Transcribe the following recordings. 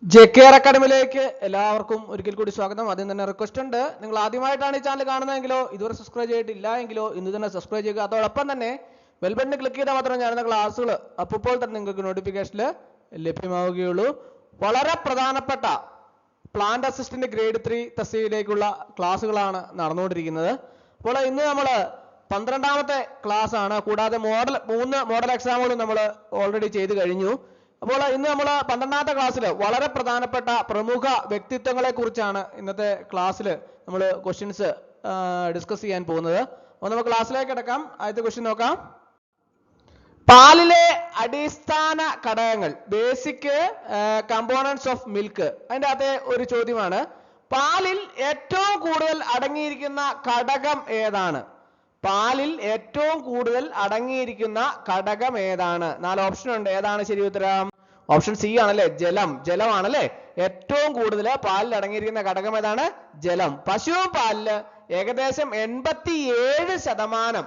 JKR അക്കാഡമിയിലേക്ക് എല്ലാവർക്കും ഒരിക്കൽ കൂടി സ്വാഗതം. ആദ്യം തന്നെ റിക്വസ്റ്റ് ഉണ്ട്, നിങ്ങൾ ആദ്യമായിട്ടാണ് ഈ ചാനൽ കാണുന്നതെങ്കിലോ ഇതുവരെ സബ്സ്ക്രൈബ് ചെയ്തിട്ടില്ല എങ്കിലോ ഇന്ന് തന്നെ സബ്സ്ക്രൈബ് ചെയ്യുക. അതോടൊപ്പം തന്നെ ബെൽ ബട്ടൺ ക്ലിക്ക് ചെയ്താൽ മാത്രമേ ഞാൻ ക്ലാസ്സുകൾ അപ്പോൾ തന്നെ നിങ്ങൾക്ക് നോട്ടിഫിക്കേഷനിൽ ലഭ്യമാവുകയുള്ളൂ. വളരെ പ്രധാനപ്പെട്ട പ്ലാന്റ് അസിസ്റ്റന്റ് ഗ്രേഡ് 3 തസ്തികയിലേക്കുള്ള ക്ലാസ്സുകളാണ് നടന്നുകൊണ്ടിരിക്കുന്നത്. അപ്പോൾ ഇന്ന് നമ്മൾ 12ാമത്തെ ക്ലാസ് ആണ്. കൂടാതെ 3 മോഡൽ എക്സാമുകളും നമ്മൾ ഓൾറെഡി ചെയ്ത് കഴിഞ്ഞു. അപ്പോൾ ഇന്ന് നമ്മൾ 12ാമത്തെ ക്ലാസ്സിൽ വളരെ പ്രധാനപ്പെട്ട പ്രമുഖ വ്യക്തിത്വങ്ങളെ കുറിച്ചാണ് ഇന്നത്തെ ക്ലാസ്സിൽ നമ്മൾ ക്വസ്റ്റ്യൻസ് ഡിസ്കസ് ചെയ്യാൻ പോകുന്നത്. അപ്പോൾ നമുക്ക് ക്ലാസ്സിലേക്ക് കിടക്കാം. ആദ്യത്തെ ക്വസ്റ്റ്യൻ നോക്കാം. പാലിലെ അടിസ്ഥാന ഘടകങ്ങൾ, ബേസിക് കമ്പോണൻസ് ഓഫ് മിൽക്ക്. അതിൻ്റെ അകത്തെ ഒരു ചോദ്യമാണ്, പാലിൽ ഏറ്റവും കൂടുതൽ അടങ്ങിയിരിക്കുന്ന ഘടകം ഏതാണ്? പാലിൽ ഏറ്റവും കൂടുതൽ അടങ്ങിയിരിക്കുന്ന ഘടകം ഏതാണ്? 4 ഓപ്ഷൻ ഉണ്ട്. ഏതാണ് ശരി ഉത്തരം? ഓപ്ഷൻ സി ആണല്ലേ, ജലം. ജലമാണല്ലേ ഏറ്റവും കൂടുതൽ പാലിൽ അടങ്ങിയിരിക്കുന്ന ഘടകം. ഏതാണ്? ജലം. പശു പാലില് ഏകദേശം 87%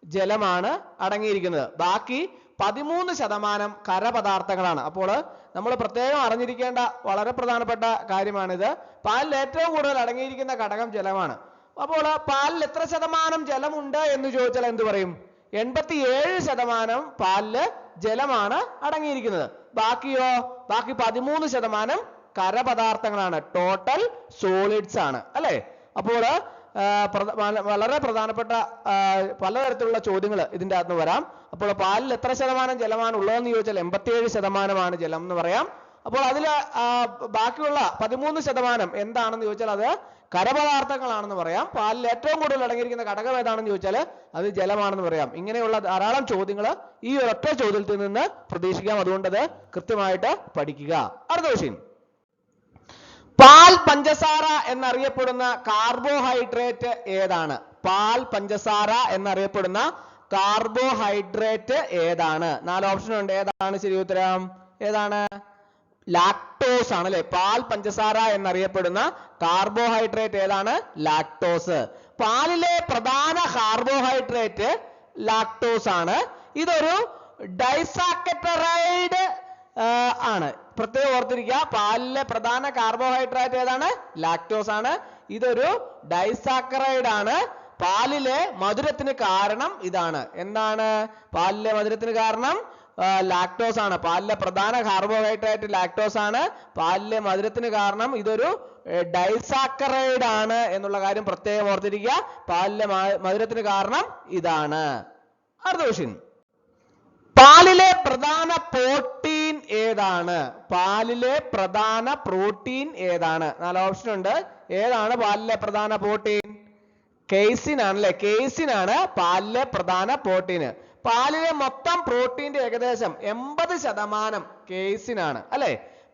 ജലമാണ് അടങ്ങിയിരിക്കുന്നത്. ബാക്കി 13% ഖരപദാർത്ഥങ്ങളാണ്. അപ്പോൾ നമ്മൾ പ്രത്യേകം അറിഞ്ഞിരിക്കേണ്ട വളരെ പ്രധാനപ്പെട്ട കാര്യമാണിത്. പാലിൽ ഏറ്റവും കൂടുതൽ അടങ്ങിയിരിക്കുന്ന ഘടകം ജലമാണ്. അപ്പോൾ പാലിൽ എത്ര ശതമാനം ജലമുണ്ട് എന്ന് ചോദിച്ചാൽ എന്ത് പറയും? 87% പാലില് ജലമാണ് അടങ്ങിയിരിക്കുന്നത്. ബാക്കിയോ? ബാക്കി 13% ഖരപദാർത്ഥങ്ങളാണ്, ടോട്ടൽ സോളിഡ്സ് ആണ് അല്ലെ. അപ്പോൾ വളരെ പ്രധാനപ്പെട്ട പലതരത്തിലുള്ള ചോദ്യങ്ങൾ ഇതിൻ്റെ അകത്ത് വരാം. അപ്പോൾ പാലിൽ എത്ര ശതമാനം ജലമാണ് ഉള്ളതെന്ന് ചോദിച്ചാൽ 87% ജലം എന്ന് പറയാം. അപ്പോൾ അതിൽ ബാക്കിയുള്ള 13% എന്താണെന്ന് ചോദിച്ചാൽ അത് ഖരപദാർത്ഥങ്ങളാണെന്ന് പറയാം. പാലിൽ ഏറ്റവും കൂടുതൽ അടങ്ങിയിരിക്കുന്ന ഘടകം ഏതാണെന്ന് ചോദിച്ചാൽ അത് ജലമാണെന്ന് പറയാം. ഇങ്ങനെയുള്ള ധാരാളം ചോദ്യങ്ങൾ ഈ ഒരൊറ്റ ചോദ്യത്തിൽ നിന്ന് പ്രതീക്ഷിക്കാം. അതുകൊണ്ട് അത് കൃത്യമായിട്ട് പഠിക്കുക. അടുത്ത ക്വസ്റ്റ്യൻ, പാൽ പഞ്ചസാര എന്നറിയപ്പെടുന്ന കാർബോഹൈഡ്രേറ്റ് ഏതാണ്? പാൽ പഞ്ചസാര എന്നറിയപ്പെടുന്ന കാർബോഹൈഡ്രേറ്റ് ഏതാണ്? 4 ഓപ്ഷൻ ഉണ്ട്. ഏതാണ് ശരി ഉത്തരം? ഏതാണ്? ലാക്ടോസ് ആണ് അല്ലെ. പാൽ പഞ്ചസാര എന്നറിയപ്പെടുന്ന കാർബോഹൈഡ്രേറ്റ് ഏതാണ്? ലാക്ടോസ്. പാലിലെ പ്രധാന കാർബോഹൈഡ്രേറ്റ് ലാക്ടോസ് ആണ്. ഇതൊരു ഡൈസാക്കറൈഡ് ആണ്. പ്രത്യേകം ഓർത്തിരിക്കുക, പാലിലെ പ്രധാന കാർബോഹൈഡ്രേറ്റ് ഏതാണ്? ലാക്ടോസ് ആണ്. ഇതൊരു ഡൈസാക്കറൈഡ് ആണ്. പാലിലെ മധുരത്തിന് കാരണം ഇതാണ്. എന്താണ് പാലിലെ മധുരത്തിന് കാരണം? ലാക്ടോസ് ആണ്. പാലിലെ പ്രധാന കാർബോഹൈഡ്രേറ്റ് ലാക്ടോസ് ആണ്. പാലിലെ മധുരത്തിന് കാരണം ഇതൊരു ഡൈസാക്കറൈഡ് ആണ് എന്നുള്ള കാര്യം പ്രത്യേകം ഓർത്തിരിക്കുക. പാലിലെ മധുരത്തിന് കാരണം ഇതാണ്. അടുത്ത ക്വസ്റ്റ്യൻ, പാലിലെ പ്രധാന പ്രോട്ടീൻ ഏതാണ്? പാലിലെ പ്രധാന പ്രോട്ടീൻ ഏതാണ്? 4 ഓപ്ഷൻ ഉണ്ട്. ഏതാണ് പാലിലെ പ്രധാന പ്രോട്ടീൻ? കെയ്സിൻ ആണല്ലേ. കെയ്സിൻ ആണ് പാലിലെ പ്രധാന പ്രോട്ടീൻ. പാലിലെ മൊത്തം പ്രോട്ടീന്റെ ഏകദേശം 80% കെയ്സിൻ ആണ് അല്ലെ.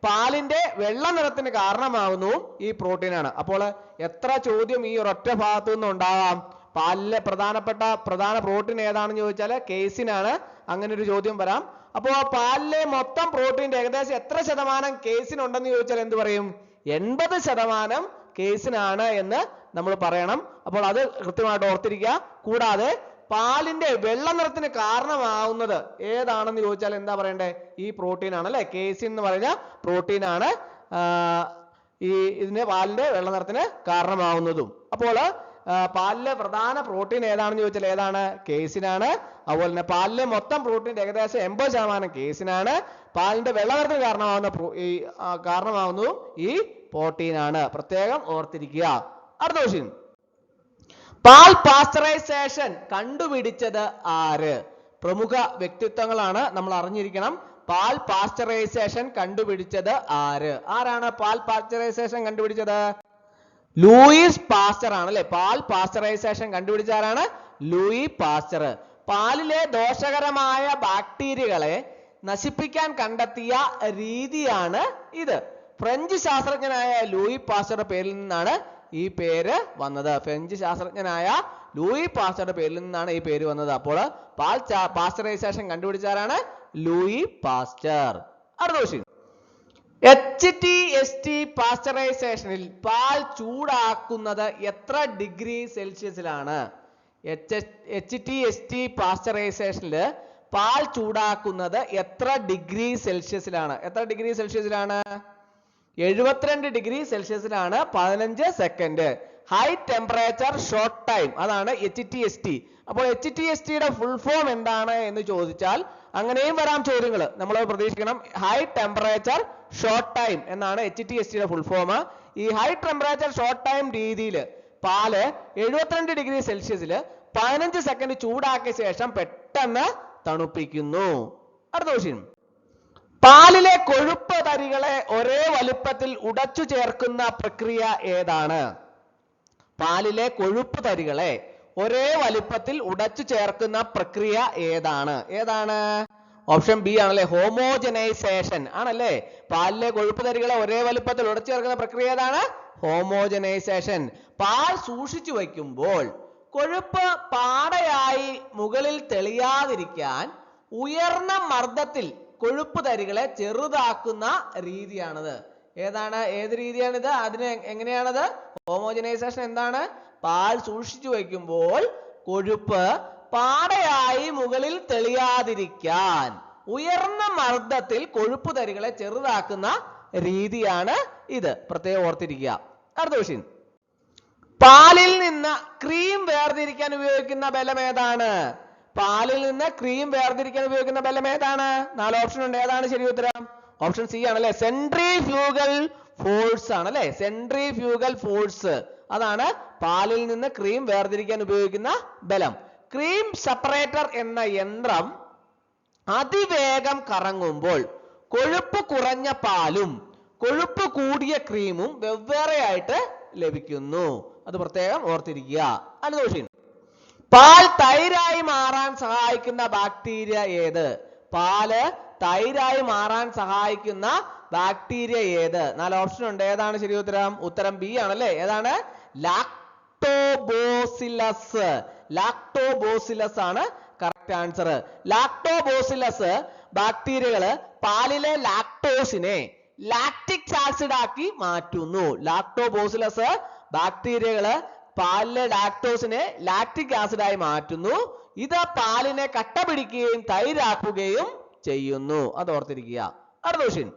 പാലിന്റെ വെള്ള നിറത്തിന് കാരണമാകുന്നു ഈ പ്രോട്ടീൻ ആണ്. അപ്പോൾ എത്ര ചോദ്യം ഈ ഒരൊറ്റ ഭാഗത്തു നിന്ന് ഉണ്ടാകാം? പാലിലെ പ്രധാന പ്രോട്ടീൻ ഏതാണെന്ന് ചോദിച്ചാൽ കെയ്സിൻ ആണ്. അങ്ങനെ ഒരു ചോദ്യം വരാം. അപ്പോൾ പാലിലെ മൊത്തം പ്രോട്ടീന്റെ ഏകദേശം എത്ര ശതമാനം കെയ്സിൻ ഉണ്ടെന്ന് ചോദിച്ചാൽ എന്ത് പറയും? 80% കെയ്സിൻ ആണ് എന്ന് നമ്മൾ പറയണം. അപ്പോൾ അത് കൃത്യമായിട്ട് ഓർത്തിരിക്കുക. കൂടാതെ പാലിന്റെ വെള്ള നിറത്തിന് കാരണമാവുന്നത് ഏതാണെന്ന് ചോദിച്ചാൽ എന്താ പറയണ്ടേ? ഈ പ്രോട്ടീൻ ആണ് അല്ലെ. കേസിൻ എന്ന് പറഞ്ഞ പ്രോട്ടീൻ ആണ് ഇതിന്റെ പാലിന്റെ വെള്ള നിറത്തിന് കാരണമാവുന്നതും. അപ്പോൾ പാലിലെ പ്രധാന പ്രോട്ടീൻ ഏതാണെന്ന് ചോദിച്ചാൽ ഏതാണ്? കേസിൻ ആണ്. അതുപോലെ തന്നെ പാലിലെ മൊത്തം പ്രോട്ടീന്റെ ഏകദേശം 80% കേസിൻ ആണ്. പാലിന്റെ വെള്ള നിറത്തിന് കാരണമാവുന്നതും ഈ പ്രോട്ടീൻ ആണ്. പ്രത്യേകം ഓർത്തിരിക്കുക. അടുത്ത ക്വസ്റ്റ്യൻ, പാൽ പാസ്ചറൈസേഷൻ കണ്ടുപിടിച്ചത് ആര്? പ്രമുഖ വ്യക്തിത്വങ്ങളാണ്, നമ്മൾ അറിഞ്ഞിരിക്കണം. പാൽ പാസ്ചറൈസേഷൻ കണ്ടുപിടിച്ചത് ആര്? ആരാണ് പാൽ പാസ്ചറൈസേഷൻ കണ്ടുപിടിച്ചത്? ലൂയിസ് പാസ്ചർ ആണ് അല്ലെ. പാൽ പാസ്ചറൈസേഷൻ കണ്ടുപിടിച്ച ആരാണ്? Louis Pasteur. പാലിലെ ദോഷകരമായ ബാക്ടീരിയകളെ നശിപ്പിക്കാൻ കണ്ടെത്തിയ രീതിയാണ് ഇത്. ഫ്രഞ്ച് ശാസ്ത്രജ്ഞനായ ലൂയി പാസ്ചറുടെ പേരിൽ നിന്നാണ് ഈ പേര് വന്നത്. ഫ്രഞ്ച് ശാസ്ത്രജ്ഞനായ ലൂയി പാസ്ചറുടെ പേരിൽ നിന്നാണ് ഈ പേര് വന്നത്. അപ്പോൾ പാൽ പാസ്ചറൈസേഷൻ കണ്ടുപിടിച്ചാരാണ്? Louis Pasteur. അടുത്ത ക്വസ്റ്റ്യൻ, HTST പാസ്ചറൈസേഷനിൽ പാൽ ചൂടാക്കുന്നത് എത്ര ഡിഗ്രി സെൽഷ്യസിലാണ്? HTST പാസ്ചറൈസേഷനിൽ പാൽ ചൂടാക്കുന്നത് എത്ര ഡിഗ്രി സെൽഷ്യസിലാണ്? എത്ര ഡിഗ്രി സെൽഷ്യസിലാണ്? 72 ഡിഗ്രി സെൽഷ്യസിലാണ് 15 second. High temperature short time, അതാണ് HTST. അപ്പോൾ HTSTയുടെ ഫുൾ ഫോം എന്താണ് എന്ന് ചോദിച്ചാൽ അങ്ങനെയും വരാം ചോദ്യങ്ങൾ. നമ്മൾ പ്രതീക്ഷിക്കണം ഹൈ ടെമ്പറേച്ചർ ഷോർട്ട് ടൈം എന്നാണ് HTSTയുടെ ഫുൾ ഫോം. ഈ ഹൈ ടെമ്പറേച്ചർ ഷോർട്ട് ടൈം രീതിയിൽ പാല് 72 ഡിഗ്രി സെൽഷ്യസിൽ 15 സെക്കൻഡ് ചൂടാക്കിയ ശേഷം പെട്ടെന്ന് തണുപ്പിക്കുന്നു. അടുത്ത ക്വസ്റ്റ്യൻ, പാലിലെ കൊഴുപ്പ് തരികളെ ഒരേ വലുപ്പത്തിൽ ഉടച്ചു ചേർക്കുന്ന പ്രക്രിയ ഏതാണ്? പാലിലെ കൊഴുപ്പ് തരികളെ ഒരേ വലുപ്പത്തിൽ ഉടച്ചു ചേർക്കുന്ന പ്രക്രിയ ഏതാണ്? ഓപ്ഷൻ ബി ആണല്ലേ, ഹോമോജനൈസേഷൻ ആണല്ലേ. പാലിലെ കൊഴുപ്പ് തരികളെ ഒരേ വലുപ്പത്തിൽ ഉടച്ചു ചേർക്കുന്ന പ്രക്രിയ ഏതാണ്? ഹോമോജനൈസേഷൻ. പാൽ സൂക്ഷിച്ചു വയ്ക്കുമ്പോൾ കൊഴുപ്പ് പാടയായി മുകളിൽ തെളിയാതിരിക്കാൻ ഉയർന്ന മർദ്ദത്തിൽ കൊഴുപ്പ് തരികളെ ചെറുതാക്കുന്ന രീതിയാണത്. ഏത് രീതിയാണിത്? അതിന് എങ്ങനെയാണത്? ഹോമോജനൈസേഷൻ എന്താണ്? പാൽ സൂക്ഷിച്ചു വയ്ക്കുമ്പോൾ കൊഴുപ്പ് പാടയായി മുകളിൽ തെളിയാതിരിക്കാൻ ഉയർന്ന മർദ്ദത്തിൽ കൊഴുപ്പ് തരികളെ ചെറുതാക്കുന്ന രീതിയാണ് ഇത്. പ്രത്യേകം ഓർത്തിരിക്കുക. അടുത്ത ക്വസ്റ്റ്യൻ, പാലിൽ നിന്ന് ക്രീം വേർതിരിക്കാൻ ഉപയോഗിക്കുന്ന ബലം ഏതാണ്? പാലിൽ നിന്ന് ക്രീം വേർതിരിക്കാൻ ഉപയോഗിക്കുന്ന ബലം ഏതാണ്? 4 ഓപ്ഷൻ ഉണ്ട്. ഏതാണ് ശരി ഉത്തരം? ഓപ്ഷൻ സി ആണല്ലേ, സെൻട്രിഫ്യൂഗൽ ഫോഴ്സ് ആണല്ലേ. സെൻട്രിഫ്യൂഗൽ ഫോഴ്സ് അതാണ് പാലിൽ നിന്ന് ക്രീം വേർതിരിക്കാൻ ഉപയോഗിക്കുന്ന ബലം. ക്രീം സെപ്പറേറ്റർ എന്ന യന്ത്രം അതിവേഗം കറങ്ങുമ്പോൾ കൊഴുപ്പ് കുറഞ്ഞ പാലും കൊഴുപ്പ് കൂടിയ ക്രീമും വെവ്വേറെയായിട്ട് ലഭിക്കുന്നു. അത് പ്രത്യേകം ഓർത്തിരിക്കുക. അടുത്ത ക്വസ്റ്റ്യൻ, പാൽ തൈരായി മാറാൻ സഹായിക്കുന്ന ബാക്ടീരിയ ഏത്? പാല് തൈരായി മാറാൻ സഹായിക്കുന്ന ബാക്ടീരിയ ഏത്? 4 ഓപ്ഷൻ ഉണ്ട്. ഏതാണ് ശരി ഉത്തരം? ഉത്തരം ബി ആണല്ലേ. ഏതാണ്? ലാക്ടോബോസിലസ്. ലാക്ടോബോസിലസ് ആണ് കറക്റ്റ് ആൻസർ. ലാക്ടോബോസിലസ് ബാക്ടീരിയകള് പാലിലെ ലാക്ടോസിനെ ലാക്റ്റിക് ആസിഡ് ആക്കി മാറ്റുന്നു. ലാക്ടോബോസിലസ് ബാക്ടീരിയകള് പാലിലെ ലാക്ടോസിനെ ലാക്റ്റിക് ആസിഡായി മാറ്റുന്നു. ഇത് പാലിനെ കട്ട പിടിക്കുകയും തൈരാക്കുകയും ചെയ്യുന്നു. അത് ഓർത്തിരിക്കുക. അടുത്ത ക്വസ്റ്റ്യൻ,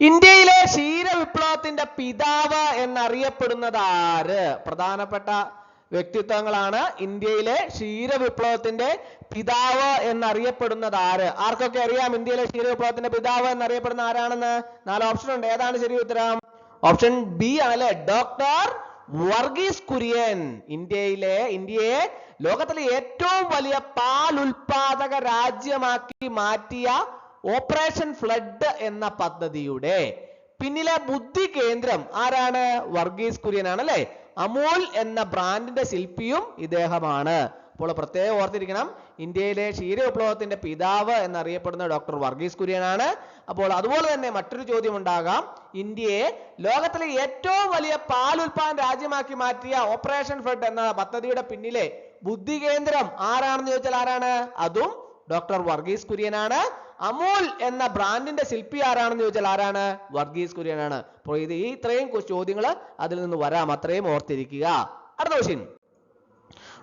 ഇന്ത്യയിലെ ക്ഷീരവിപ്ലവത്തിന്റെ പിതാവ് എന്നറിയപ്പെടുന്നത് ആര്? പ്രധാനപ്പെട്ട വ്യക്തിത്വങ്ങളാണ്. ഇന്ത്യയിലെ ക്ഷീരവിപ്ലവത്തിന്റെ പിതാവ് എന്നറിയപ്പെടുന്നത് ആര്? ആർക്കൊക്കെ അറിയാം ഇന്ത്യയിലെ ക്ഷീരവിപ്ലവത്തിന്റെ പിതാവ് എന്നറിയപ്പെടുന്ന ആരാണെന്ന്? 4 ഓപ്ഷൻ ഉണ്ട്. ഏതാണ് ശരി ഉത്തരം? ഓപ്ഷൻ ബി ആണല്ലേ, ഡോക്ടർ വർഗീസ് കുര്യൻ. ഇന്ത്യയെ ലോകത്തിലെ ഏറ്റവും വലിയ പാൽ ഉൽപാദക രാജ്യമാക്കി മാറ്റിയ ഓപ്പറേഷൻ ഫ്ലഡ് എന്ന പദ്ധതിയുടെ പിന്നിലെ ബുദ്ധി കേന്ദ്രം ആരാണ്? വർഗീസ് കുര്യൻ ആണല്ലേ. അമൂൽ എന്ന ബ്രാൻഡിന്റെ ശില്പിയും ഇദ്ദേഹമാണ്. അപ്പോൾ പ്രത്യേകം ഓർത്തിരിക്കണം, ഇന്ത്യയിലെ ക്ഷീരവിപ്ലവത്തിന്റെ പിതാവ് എന്നറിയപ്പെടുന്ന ഡോക്ടർ വർഗീസ് കുര്യൻ ആണ്. അപ്പോൾ അതുപോലെ തന്നെ മറ്റൊരു ചോദ്യം ഉണ്ടാകാം, ഇന്ത്യയെ ലോകത്തിലെ ഏറ്റവും വലിയ പാൽ ഉൽപാദന രാജ്യമാക്കി മാറ്റിയ ഓപ്പറേഷൻ ഫ്ലഡ് എന്ന പദ്ധതിയുടെ പിന്നിലെ ബുദ്ധി കേന്ദ്രം ആരാണെന്ന് ചോദിച്ചാൽ ആരാണ്? അതും ഡോക്ടർ വർഗീസ് കുര്യനാണ്. അമൂൽ എന്ന ബ്രാൻഡിന്റെ ശില്പി ആരാണെന്ന് ചോദിച്ചാൽ ആരാണ്? വർഗീസ് കുര്യനാണ്. അപ്പോൾ ഇത്രയും ചോദ്യങ്ങൾ അതിൽ നിന്ന് വരാം, അത്രയും ഓർത്തിരിക്കുക. അടുത്ത ക്വസ്റ്റ്യൻ,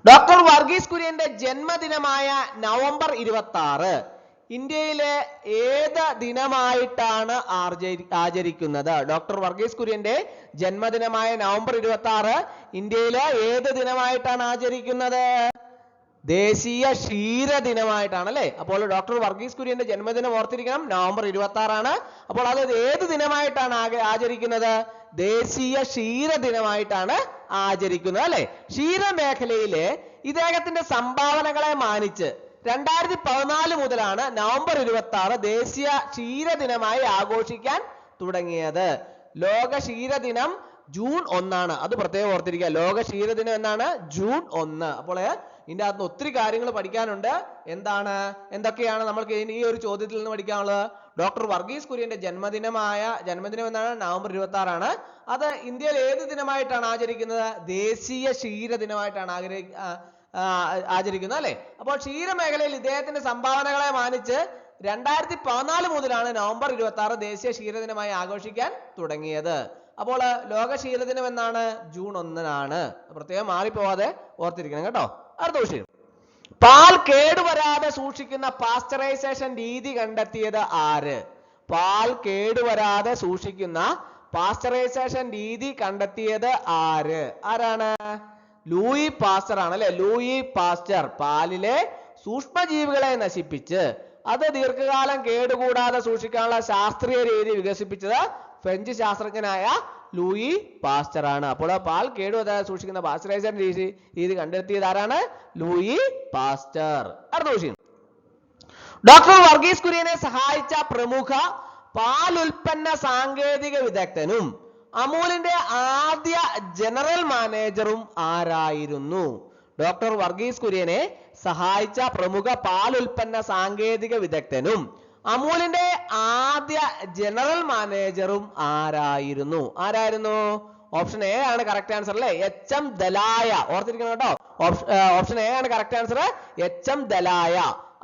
ഡോക്ടർ വർഗീസ് കുര്യന്റെ ജന്മദിനമായ നവംബർ 26 ഇന്ത്യയിലെ ഏത് ദിനമായിട്ടാണ് ആചരിക്കുന്നത്? ഡോക്ടർ വർഗീസ് കുര്യന്റെ ജന്മദിനമായ നവംബർ 26 ഇന്ത്യയിലെ ഏത് ദിനമായിട്ടാണ് ആചരിക്കുന്നത്? ദേശീയ ക്ഷീര ദിനമായിട്ടാണ് അല്ലേ. അപ്പോൾ ഡോക്ടർ വർഗീസ് കുര്യന്റെ ജന്മദിനം ഓർത്തിരിക്കണം, നവംബർ 26 ആണ്. അപ്പോൾ അത് ഏത് ദിനമായിട്ടാണ് ആചരിക്കുന്നത്? ദേശീയ ക്ഷീര ദിനമായിട്ടാണ് ആചരിക്കുന്നത് അല്ലെ. ക്ഷീരമേഖലയിലെ ഇദ്ദേഹത്തിന്റെ സംഭാവനകളെ മാനിച്ച് 2014 മുതലാണ് നവംബർ 26 ദേശീയ ക്ഷീര ദിനമായി ആഘോഷിക്കാൻ തുടങ്ങിയത്. ലോക ക്ഷീര ദിനം ജൂൺ 1 ആണ്. അത് പ്രത്യേകം ഓർത്തിരിക്കുക. ലോക ക്ഷീര ദിനം എന്നാണ്? ജൂൺ 1. അപ്പോൾ ഇതിന്റെ അകത്ത് ഒത്തിരി കാര്യങ്ങൾ പഠിക്കാനുണ്ട്. എന്തൊക്കെയാണ് നമ്മൾക്ക് ഈ ഒരു ചോദ്യത്തിൽ നിന്ന് പഠിക്കാനുള്ളത്? ഡോക്ടർ വർഗീസ് കുര്യന്റെ ജന്മദിനം എന്നാണ്, നവംബർ 26 ആണ്. അത് ഇന്ത്യയിൽ ഏത് ദിനമായിട്ടാണ് ആചരിക്കുന്നത്? ദേശീയ ക്ഷീര ദിനമായിട്ടാണ് ആചരിക്കുന്നത് അല്ലെ. അപ്പോൾ ക്ഷീരമേഖലയിൽ ഇദ്ദേഹത്തിന്റെ സംഭാവനകളെ മാനിച്ച് 2014 മുതലാണ് നവംബർ 26 ദേശീയ ക്ഷീരദിനമായി ആഘോഷിക്കാൻ തുടങ്ങിയത്. അപ്പോൾ ലോക ക്ഷീരദിനം എന്നാണ്? ജൂൺ 1 പ്രത്യേകം മാറിപ്പോവാതെ ഓർത്തിരിക്കണം കേട്ടോ. അടുത്ത ക്വസ്റ്റ്യൻ, പാൽ കേടുവരാതെ സൂക്ഷിക്കുന്ന പാസ്ചറൈസേഷൻ രീതി കണ്ടെത്തിയത് ആര്? പാൽ കേടുവരാതെ സൂക്ഷിക്കുന്ന പാസ്ചറൈസേഷൻ രീതി കണ്ടെത്തിയത് ആരാണ്? ലൂയി പാസ്ചർ ആണ് അല്ലെ. ലൂയി പാസ്ചർ പാലിലെ സൂക്ഷ്മജീവികളെ നശിപ്പിച്ച് അത് ദീർഘകാലം കേടുകൂടാതെ സൂക്ഷിക്കാനുള്ള ശാസ്ത്രീയ രീതി വികസിപ്പിച്ചത് ഫ്രഞ്ച് ശാസ്ത്രജ്ഞനായ ലൂയി പാസ്ചർ ആണ്. അപ്പോൾ പാൽ കേടുവരാതെ സൂക്ഷിക്കുന്ന പാസ്ചറൈസേഷൻ രീതി കണ്ടെത്തിയത് ആരാണ്? Louis Pasteur. അടുത്ത ക്വസ്റ്റ്യൻ. ഡോക്ടർ വർഗീസ് കുര്യനെ സഹായിച്ച പ്രമുഖ പാലുൽപ്പന്ന സാങ്കേതിക വിദഗ്ധനും അമൂലിന്റെ ആദ്യ ജനറൽ മാനേജറും ആരായിരുന്നു? ഡോക്ടർ വർഗീസ് കുര്യനെ സഹായിച്ച പ്രമുഖ പാലുൽപ്പന്ന സാങ്കേതിക വിദഗ്ധനും അമൂലിന്റെ ആദ്യ ജനറൽ മാനേജറും ആരായിരുന്നു? ഓപ്ഷൻ എ ആണ് കറക്റ്റ് ആൻസർ അല്ലെ. എച്ച്.എം. ദലായ. ഓർത്തിരിക്കണം കേട്ടോ. ഓപ്ഷൻ എ ആണ് കറക്റ്റ് ആൻസർ. എച്ച്.എം. ദലായ.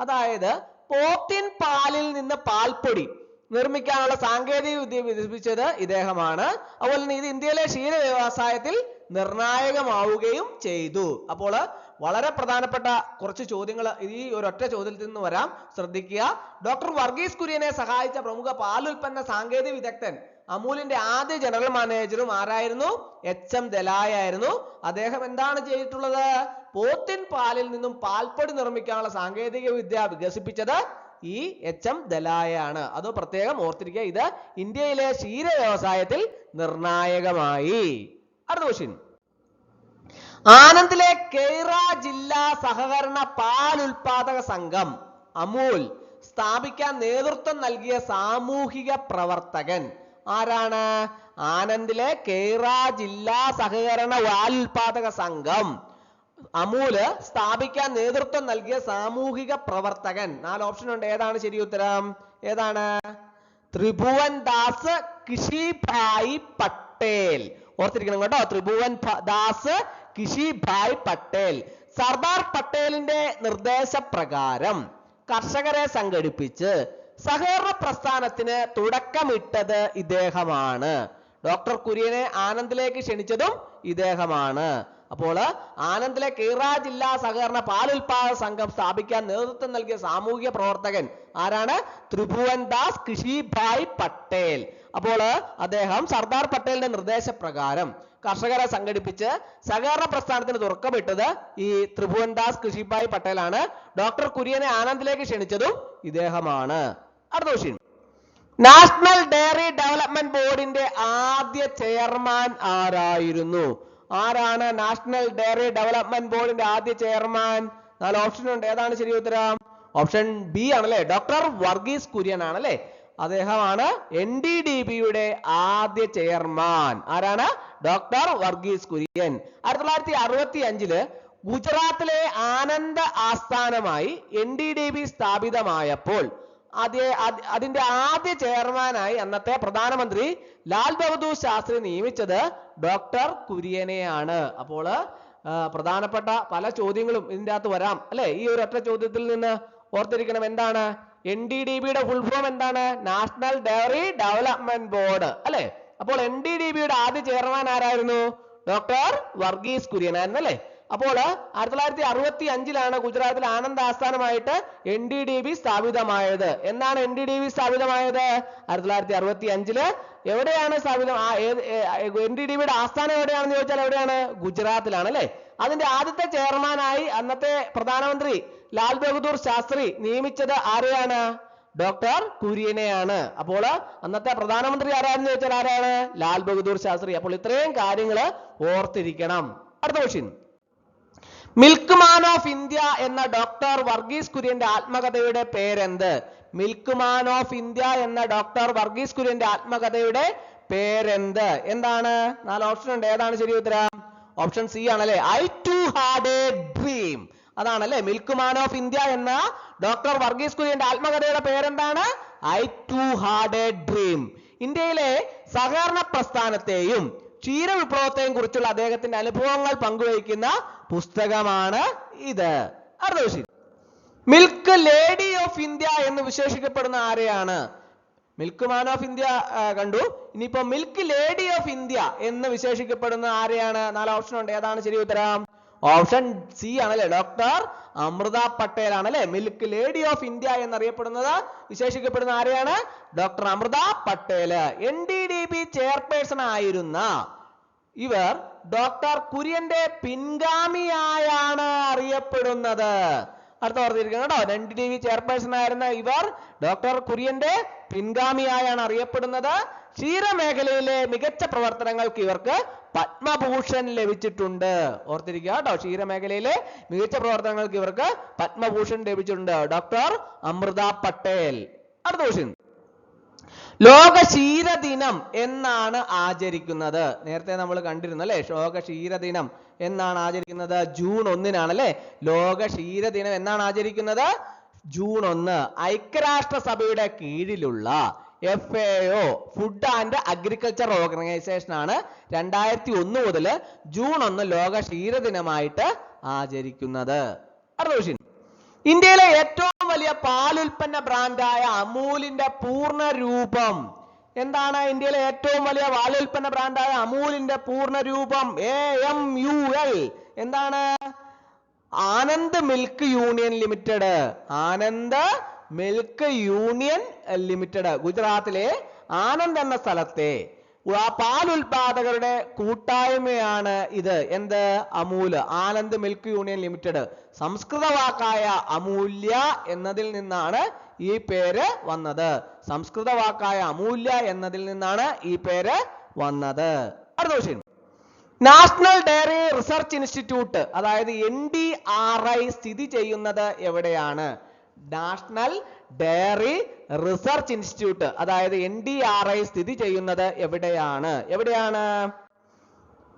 അതായത് പോത്തിൻ പാലിൽ നിന്ന് പാൽപ്പൊടി നിർമ്മിക്കാനുള്ള സാങ്കേതിക വിദ്യ വികസിപ്പിച്ചത് ഇദ്ദേഹമാണ്. അതുപോലെ തന്നെ ഇത് ഇന്ത്യയിലെ ക്ഷീര വ്യവസായത്തിൽ നിർണായകമാവുകയും ചെയ്തു. അപ്പോൾ വളരെ പ്രധാനപ്പെട്ട കുറച്ച് ചോദ്യങ്ങൾ ഈ ഒരൊറ്റ ചോദ്യത്തിൽ നിന്ന് വരാം, ശ്രദ്ധിക്കുക. ഡോക്ടർ വർഗീസ് കുര്യനെ സഹായിച്ച പ്രമുഖ പാലുൽപ്പന്ന സാങ്കേതിക വിദഗ്ധൻ അമൂലിന്റെ ആദ്യ ജനറൽ മാനേജറും ആരായിരുന്നു? എച്ച്.എം. ദലായ ആയിരുന്നു. അദ്ദേഹം എന്താണ് ചെയ്തിട്ടുള്ളത്? പോത്തിൻ പാലിൽ നിന്നും പാൽപ്പൊടി നിർമ്മിക്കാനുള്ള സാങ്കേതിക വിദ്യ വികസിപ്പിച്ചത് ഈ എച്ച്.എം. ദലായ ആണ്. അത് പ്രത്യേകം ഓർത്തിരിക്കുക. ഇത് ഇന്ത്യയിലെ ക്ഷീര വ്യവസായത്തിൽ നിർണായകമായി. അടുത്ത ക്വസ്റ്റ്യൻ. ആനന്ദിലെ കെയ്റ ജില്ലാ സഹകരണ പാൽ ഉൽപാദക സംഘം അമൂൽ സ്ഥാപിക്കാൻ നേതൃത്വം നൽകിയ സാമൂഹിക പ്രവർത്തകൻ ആരാണ്? ആനന്ദിലെ കെയ്റ ജില്ലാ സഹകരണ പാൽ ഉൽപാദക സംഘം അമൂല് സ്ഥാപിക്കാൻ നേതൃത്വം നൽകിയ സാമൂഹിക പ്രവർത്തകൻ. 4 ഓപ്ഷൻ ഉണ്ട്. ഏതാണ് ശരി ഉത്തരം? ഏതാണ്? ത്രിഭുവൻ ദാസ് കിഷിഭായ് പട്ടേൽ. ഓർത്തിരിക്കണം കേട്ടോ. ത്രിഭുവൻ ദാസ് കിഷിഭായ് പട്ടേൽ. സർദാർ പട്ടേലിന്റെ നിർദ്ദേശപ്രകാരം കർഷകരെ സംഘടിപ്പിച്ച് സഹകരണ പ്രസ്ഥാനത്തിന് തുടക്കമിട്ടത് ഇദ്ദേഹമാണ്. ഡോക്ടർ കുര്യനെ ആനന്ദിലേക്ക് ക്ഷണിച്ചതും ഇദ്ദേഹമാണ്. അപ്പോൾ ആനന്ദിലെ കെയ്റ ജില്ലാ സഹകരണ പാലുൽപാദക സംഘം സ്ഥാപിക്കാൻ നേതൃത്വം നൽകിയ സാമൂഹിക പ്രവർത്തകൻ ആരാണ്? ത്രിഭുവൻ ദാസ് കിഷിഭായ് പട്ടേൽ. അപ്പോൾ അദ്ദേഹം സർദാർ പട്ടേലിന്റെ നിർദ്ദേശപ്രകാരം കർഷകരെ സംഘടിപ്പിച്ച് സഹകരണ പ്രസ്ഥാനത്തിന് തുറക്കമിട്ടത് ഈ ത്രിഭുവൻ ദാസ് കിഷിഭായ് പട്ടേലാണ്. ഡോക്ടർ കുര്യനെ ആനന്ദിലേക്ക് ക്ഷണിച്ചതും ഇദ്ദേഹമാണ്. അടുത്ത ക്വസ്റ്റ്യൻ. നാഷണൽ ഡയറി ഡെവലപ്മെന്റ് ബോർഡിന്റെ ആദ്യ ചെയർമാൻ ആരായിരുന്നു? ആരാണ് നാഷണൽ ഡയറി ഡെവലപ്മെന്റ് ബോർഡിന്റെ ആദ്യ ചെയർമാൻ? 4 ഓപ്ഷൻ ഉണ്ട്. ഏതാണ് ശരി ഉത്തരം? ഓപ്ഷൻ ബി ആണല്ലേ. ഡോക്ടർ വർഗീസ് കുര്യൻ ആണല്ലേ. അദ്ദേഹമാണ് NDDBയുടെ ആദ്യ ചെയർമാൻ. ആരാണ്? ഡോക്ടർ വർഗീസ് കുര്യൻ. 1965 ഗുജറാത്തിലെ ആനന്ദ് ആസ്ഥാനമായി NDDB സ്ഥാപിതമായപ്പോൾ അതിന്റെ ആദ്യ ചെയർമാനായി അന്നത്തെ പ്രധാനമന്ത്രി ലാൽ ബഹദൂർ ശാസ്ത്രി നിയമിച്ചത് ഡോക്ടർ കുര്യനെയാണ്. അപ്പോൾ പ്രധാനപ്പെട്ട പല ചോദ്യങ്ങളും ഇതിന്റെ അകത്ത് വരാം അല്ലെ. ഈ ഒരു ഒറ്റ ചോദ്യത്തിൽ നിന്ന് ഓർത്തിരിക്കണം. എന്താണ് NDDBയുടെ ഫുൾ ഫോം? എന്താണ്? നാഷണൽ ഡയറി ഡെവലപ്മെന്റ് ബോർഡ് അല്ലെ. അപ്പോൾ NDDBയുടെ ആദ്യ ചെയർമാൻ ആരായിരുന്നു? ഡോക്ടർ വർഗീസ് കുര്യൻ ആയിരുന്നു അല്ലെ. അപ്പോൾ 1965 ഗുജറാത്തിൽ ആനന്ദ് ആസ്ഥാനമായിട്ട് NDDB സ്ഥാപിതമായത്. എന്നാണ് NDDB സ്ഥാപിതമായത്? 1965. എവിടെയാണ് സ്ഥാപിതം? NDDBയുടെ ആസ്ഥാനം എവിടെയാണെന്ന് ചോദിച്ചാൽ എവിടെയാണ്? ഗുജറാത്തിലാണ് അല്ലെ. അതിന്റെ ആദ്യത്തെ ചെയർമാനായി അന്നത്തെ പ്രധാനമന്ത്രി ലാൽ ബഹദൂർ ശാസ്ത്രി നിയമിച്ചത് ആരെയാണ്? ഡോക്ടർ കുര്യനെയാണ്. അപ്പോൾ അന്നത്തെ പ്രധാനമന്ത്രി ആരാണെന്ന് ചോദിച്ചാൽ ആരാണ്? ലാൽ ബഹദൂർ ശാസ്ത്രി. അപ്പോൾ ഇത്രയും കാര്യങ്ങൾ ഓർത്തിരിക്കണം. അടുത്ത question. Milkman of India എന്ന ഡോക്ടർ വർഗീസ് കുര്യന്റെ ആത്മകഥയുടെ പേരെന്ത്? മിൽക്ക് മാൻ ഓഫ് ഇന്ത്യ എന്ന ഡോക്ടർ വർഗീസ് കുര്യന്റെ ആത്മകഥയുടെ പേരെന്ത്? എന്താണ്? 4 ഓപ്ഷൻ ഉണ്ട്. ഏതാണ് ശരി ഉത്തരം? ഓപ്ഷൻ സി ആണല്ലേ. I too had a dream. അതാണല്ലേ മിൽക്ക് മാൻ ഓഫ് ഇന്ത്യ എന്ന ഡോക്ടർ വർഗീസ് കുര്യന്റെ ആത്മകഥയുടെ പേരെന്താണ്? I too had a dream. ഇന്ത്യയിലെ സഹകരണ പ്രസ്ഥാനത്തെയും ക്ഷീര വിപ്ലവത്തെയും കുറിച്ചുള്ള അദ്ദേഹത്തിന്റെ അനുഭവങ്ങൾ പങ്കുവയ്ക്കുന്ന പുസ്തകമാണ് ഇത്. അടുത്ത question. Milk lady of India എന്ന് വിശേഷിക്കപ്പെടുന്ന ആരെയാണ്? മിൽക്ക് മാൻ ഓഫ് ഇന്ത്യ കണ്ടു. ഇനിയിപ്പോ മിൽക്ക് ലേഡി ഓഫ് ഇന്ത്യ എന്ന് വിശേഷിക്കപ്പെടുന്ന ആരെയാണ്? 4 ഓപ്ഷൻ ഉണ്ട്. ഏതാണ് ശരി ഉത്തരം? ഓപ്ഷൻ സി ആണല്ലേ, ഡോക്ടർ അമൃത പട്ടേൽ ആണല്ലേ. മിൽക്ക് ലേഡി ഓഫ് ഇന്ത്യ എന്നറിയപ്പെടുന്നത് വിശേഷിക്കപ്പെടുന്ന ആരെയാണ്? Doctor Amrita Patel. NDDB chairperson ആയിരുന്ന ഇവർ ഡോക്ടർ കുര്യന്റെ പിൻഗാമിയായാണ് അറിയപ്പെടുന്നത്. അടുത്ത ഓർത്തിരിക്കണം കേട്ടോ. NDDB ചെയർപേഴ്സൺ ആയിരുന്ന ഇവർ ഡോക്ടർ കുര്യന്റെ പിൻഗാമിയായാണ് അറിയപ്പെടുന്നത്. ക്ഷീരമേഖലയിലെ മികച്ച പ്രവർത്തനങ്ങൾക്ക് ഇവർക്ക് പത്മഭൂഷൺ ലഭിച്ചിട്ടുണ്ട്. ഓർത്തിരിക്കുക കേട്ടോ, ക്ഷീരമേഖലയിലെ മികച്ച പ്രവർത്തനങ്ങൾക്ക് ഇവർക്ക് പത്മഭൂഷൺ ലഭിച്ചിട്ടുണ്ട്. ഡോക്ടർ അമൃത പട്ടേൽ. അടുത്ത ക്വസ്റ്റ്യൻ, ലോക ക്ഷീരദിനം എന്നാണ് ആചരിക്കുന്നത്? നേരത്തെ നമ്മൾ കണ്ടിരുന്നു അല്ലെ, ലോക ക്ഷീരദിനം എന്നാണ് ആചരിക്കുന്നത് ജൂൺ 1 അല്ലെ. ലോക ക്ഷീരദിനം എന്നാണ് ആചരിക്കുന്നത് ജൂൺ 1. ഐക്യരാഷ്ട്രസഭയുടെ കീഴിലുള്ള FAO food and agriculture organisation ആണ് 2001 മുതൽ ജൂൺ 1 ലോക ക്ഷീരദിനമായിട്ട് ആചരിക്കുന്നത്. അടുത്ത ക്വസ്റ്റ്യൻ, ഇന്ത്യയിലെ ഏറ്റവും വലിയ പാലുൽപ്പന്ന ബ്രാൻഡായ അമൂലിന്റെ പൂർണ്ണ രൂപം എന്താണ്? ഇന്ത്യയിലെ ഏറ്റവും വലിയ പാലുൽപ്പന്ന ബ്രാൻഡായ അമൂലിന്റെ പൂർണ്ണ രൂപം AMUL എന്താണ്? Anand milk union limited. Anand milk union limited. ഗുജറാത്തിലെ ആനന്ദ് എന്ന സ്ഥലത്തെ പാലുൽപാദകരുടെ കൂട്ടായ്മയാണ് ഇത്. എന്ത്? Amul. Anand milk union limited. സംസ്കൃത വാക്കായ അമൂല്യ എന്നതിൽ നിന്നാണ് ഈ പേര് വന്നത്. സംസ്കൃത വാക്കായ അമൂല്യ എന്നതിൽ നിന്നാണ് ഈ പേര് വന്നത്. അടുത്ത question, national dairy research institute അതായത് NDRI സ്ഥിതി ചെയ്യുന്നത് എവിടെയാണ്? നാഷണൽ ഡയറി റിസർച്ച് ഇൻസ്റ്റിറ്റ്യൂട്ട് അതായത് NDRI സ്ഥിതി ചെയ്യുന്നത് എവിടെയാണ്?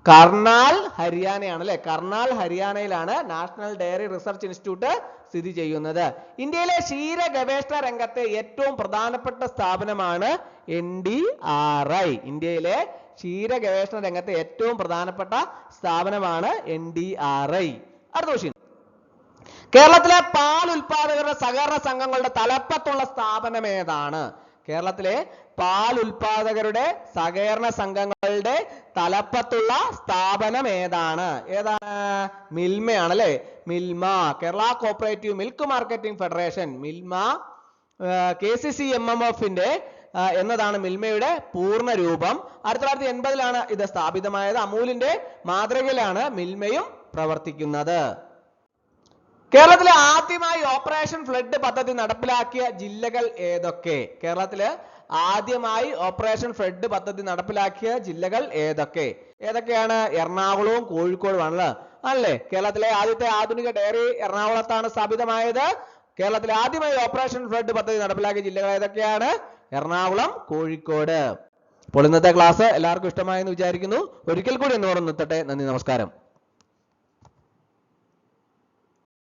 കർണാൽ, ഹരിയാനയാണ് അല്ലെ. കർണാൽ, ഹരിയാനയിലാണ് നാഷണൽ ഡയറി റിസർച്ച് ഇൻസ്റ്റിറ്റ്യൂട്ട് സ്ഥിതി ചെയ്യുന്നത്. ഇന്ത്യയിലെ ക്ഷീര ഗവേഷണ രംഗത്തെ ഏറ്റവും പ്രധാനപ്പെട്ട സ്ഥാപനമാണ് NDRI. ഇന്ത്യയിലെ ക്ഷീര ഗവേഷണ രംഗത്തെ ഏറ്റവും പ്രധാനപ്പെട്ട സ്ഥാപനമാണ് NDRI. അടുത്ത ക്വസ്റ്റ്യൻ, കേരളത്തിലെ പാൽ ഉൽപാദകരുടെ സഹകരണ സംഘങ്ങളുടെ തലപ്പത്തുള്ള സ്ഥാപനം ഏതാണ്? കേരളത്തിലെ പാൽ ഉൽപാദകരുടെ സഹകരണ സംഘങ്ങളുടെ തലപ്പത്തുള്ള സ്ഥാപനം ഏതാണ്? മിൽമയാണ് അല്ലെ. Milma, Kerala cooperative milk marketing federation. Milma KCCMMF എന്നതാണ് മിൽമയുടെ പൂർണ്ണ രൂപം. 1980 ഇത് സ്ഥാപിതമായത്. അമൂലിന്റെ മാതൃകയിലാണ് മിൽമയും പ്രവർത്തിക്കുന്നത്. കേരളത്തിലെ ആദ്യമായി ഓപ്പറേഷൻ ഫ്ലഡ് പദ്ധതി നടപ്പിലാക്കിയ ജില്ലകൾ ഏതൊക്കെ? കേരളത്തില് ആദ്യമായി ഓപ്പറേഷൻ ഫ്ലഡ് പദ്ധതി നടപ്പിലാക്കിയ ജില്ലകൾ ഏതൊക്കെയാണ്? എറണാകുളവും കോഴിക്കോടും ആണല്ലോ അല്ലേ. കേരളത്തിലെ ആദ്യത്തെ ആധുനിക ഡയറി എറണാകുളത്താണ് സ്ഥാപിതമായത്. കേരളത്തിലെ ആദ്യമായി ഓപ്പറേഷൻ ഫ്ലഡ് പദ്ധതി നടപ്പിലാക്കിയ ജില്ലകൾ ഏതൊക്കെയാണ്? എറണാകുളം, കോഴിക്കോട്. അപ്പോൾ ഇന്നത്തെ ക്ലാസ് എല്ലാവർക്കും ഇഷ്ടമായെന്ന് വിചാരിക്കുന്നു. ഒരിക്കൽ കൂടി എന്ന് നിർത്തട്ടെ. നന്ദി, നമസ്കാരം.